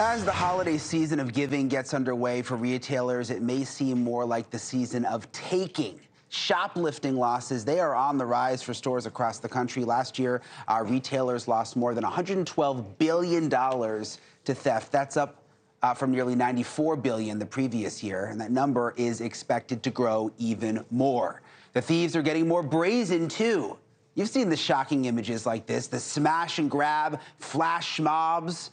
As the holiday season of giving gets underway for retailers, it may seem more like the season of taking. Shoplifting losses, they are on the rise for stores across the country. Last year, retailers lost more than $112 billion to theft. That's up from nearly $94 billion the previous year, and that number is expected to grow even more. The thieves are getting more brazen, too. You've seen the shocking images like this, the smash and grab, flash mobs.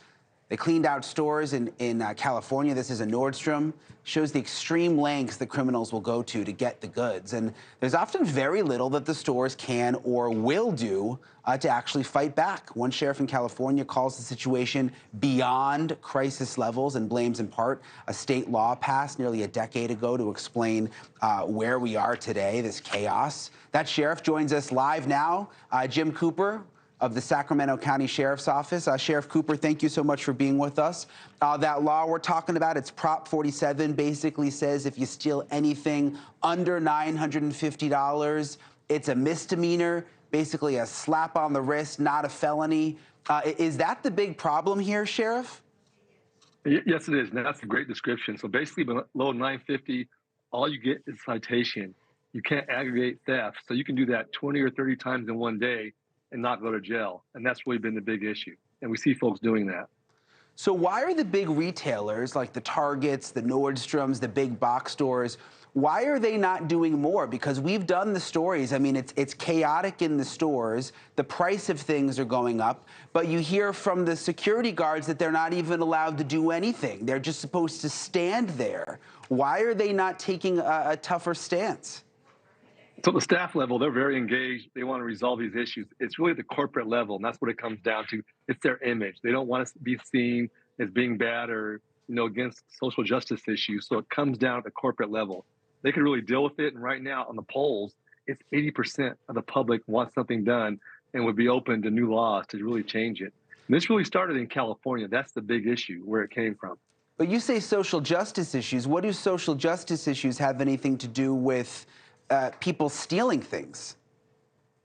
They cleaned out stores in California. This is a Nordstrom. Shows the extreme lengths that criminals will go to get the goods. And there's often very little that the stores can or will do to actually fight back. One sheriff in California calls the situation beyond crisis levels and blames in part a state law passed nearly a decade ago to explain where we are today, this chaos. That sheriff joins us live now, Jim Cooper of the Sacramento County Sheriff's Office. Sheriff Cooper, thank you so much for being with us. That law we're talking about, it's Prop 47, basically says if you steal anything under $950, it's a misdemeanor, basically a slap on the wrist, not a felony. Is that the big problem here, Sheriff? Yes, it is. And that's a great description. So basically, below $950, all you get is citation. You can't aggregate theft. So you can do that 20 or 30 times in one day and not go to jail. And that's really been the big issue. And we see folks doing that. So why are the big retailers like the Targets, the Nordstroms, the big box stores, why are they not doing more? Because we've done the stories. I mean, it's chaotic in the stores. The price of things are going up. But you hear from the security guards that they're not even allowed to do anything. They're just supposed to stand there. Why are they not taking a tougher stance? So the staff level, they're very engaged. They want to resolve these issues. It's really the corporate level, and that's what it comes down to. It's their image. They don't want to be seen as being bad or, against social justice issues. So it comes down at the corporate level. They can really deal with it. And right now on the polls, it's 80% of the public wants something done and would be open to new laws to really change it. And this really started in California. That's the big issue, where it came from. But you say social justice issues. What do social justice issues have anything to do with people stealing things?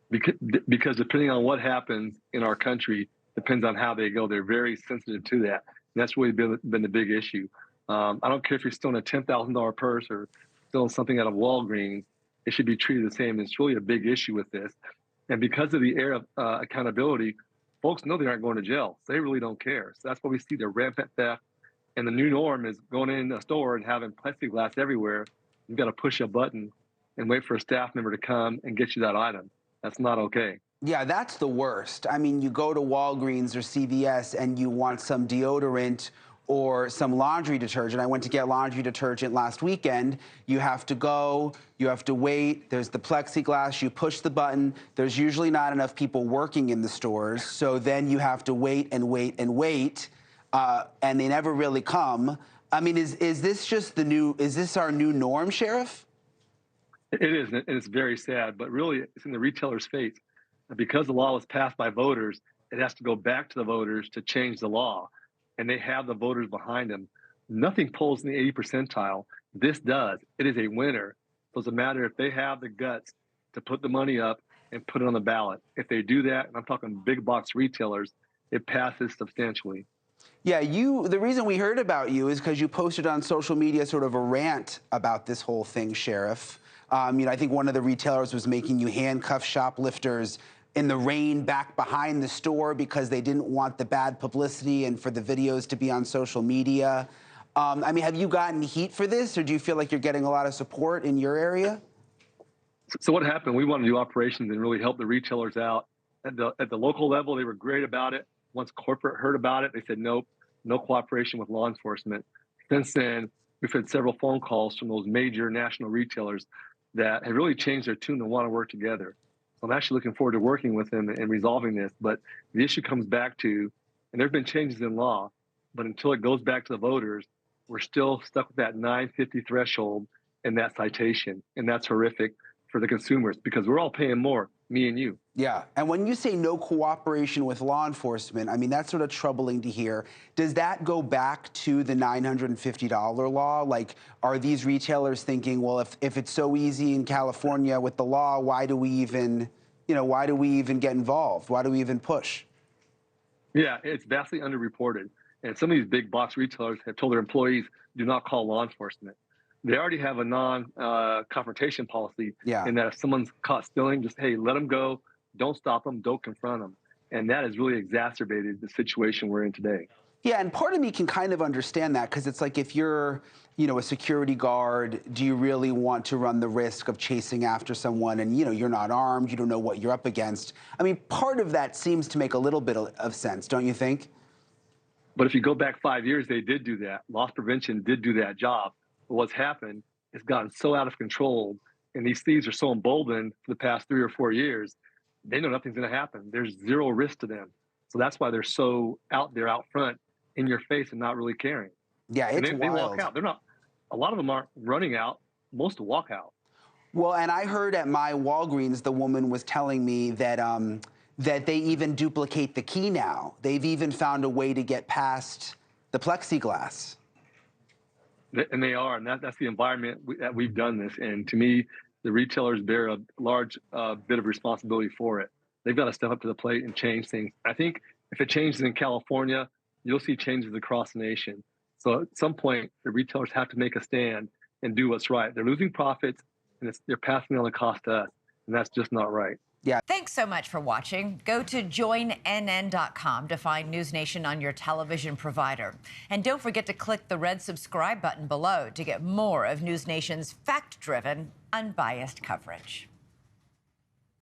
Because depending on what happens in our country, depends on how they go. They're very sensitive to that. And that's really been the big issue. I don't care if you're stealing a $10,000 purse or stealing something out of Walgreens, it should be treated the same. It's really a big issue with this. And because of the air of accountability, folks know they aren't going to jail. So they really don't care. So that's why we see the rampant theft. And the new norm is going in a store and having plexiglass everywhere. You've got to push a button and wait for a staff member to come and get you that item. That's not okay. Yeah, that's the worst. I mean, you go to Walgreens or CVS and you want some deodorant or some laundry detergent. I went to get laundry detergent last weekend. You have to go, you have to wait. There's the plexiglass, you push the button. There's usually not enough people working in the stores. So then you have to wait and wait and wait, and they never really come. I mean, is this just is this our new norm, Sheriff? It is, and it's very sad, but really it's in the retailer's fate. Because the law was passed by voters, it has to go back to the voters to change the law, and they have the voters behind them. Nothing polls in the 80 percentile. This does. It is a winner. So it's a matter if they have the guts to put the money up and put it on the ballot. If they do that, and I'm talking big box retailers, it passes substantially. Yeah, the reason we heard about you is because you posted on social media sort of a rant about this whole thing, Sheriff. I think one of the retailers was making you handcuff shoplifters in the rain back behind the store because they didn't want the bad publicity and for the videos to be on social media. I mean, have you gotten heat for this, or do you feel like you're getting a lot of support in your area? So what happened, we wanted to do operations and really help the retailers out. At the local level, they were great about it. Once corporate heard about it, they said, nope, no cooperation with law enforcement. Since then, we've had several phone calls from those major national retailers that have really changed their tune and want to work together. So I'm actually looking forward to working with them and resolving this. But the issue comes back to, and there have been changes in law, but until it goes back to the voters, we're still stuck with that $950 threshold and that citation. And that's horrific for the consumers because we're all paying more, me and you. Yeah, and when you say no cooperation with law enforcement, I mean, that's sort of troubling to hear. Does that go back to the $950 law? Like, are these retailers thinking, well, if it's so easy in California with the law, why do we even, why do we even get involved? Why do we even push? Yeah, it's vastly underreported. And some of these big box retailers have told their employees, do not call law enforcement. They already have a non-confrontation policy Yeah. in that if someone's caught stealing, just, hey, let them go. Don't stop them. Don't confront them. And that has really exacerbated the situation we're in today. Yeah, and part of me can kind of understand that, because it's like, if you're, a security guard, do you really want to run the risk of chasing after someone and, you're not armed, you don't know what you're up against? I mean, part of that seems to make a little bit of sense, don't you think? But if you go back 5 years, they did do that. Loss prevention did do that job. But what's happened is gotten so out of control, and these thieves are so emboldened for the past 3 or 4 years, they know nothing's going to happen. There's zero risk to them. So that's why they're so out there, out front, in your face, and not really caring. Yeah, it's and they walk out. They're not. A lot of them aren't running out. Most walk out. Well, and I heard at my Walgreens, the woman was telling me that that they even duplicate the key now. They've even found a way to get past the plexiglass. And they are, and that's the environment that we've done this. And to me, the retailers bear a large bit of responsibility for it. They've got to step up to the plate and change things. I think if it changes in California, you'll see changes across the nation. So at some point, the retailers have to make a stand and do what's right. They're losing profits, and they're passing on the cost to us, and that's just not right. Yeah. Thanks so much for watching. Go to joinnn.com to find NewsNation on your television provider. And don't forget to click the red subscribe button below to get more of NewsNation's fact-driven, unbiased coverage.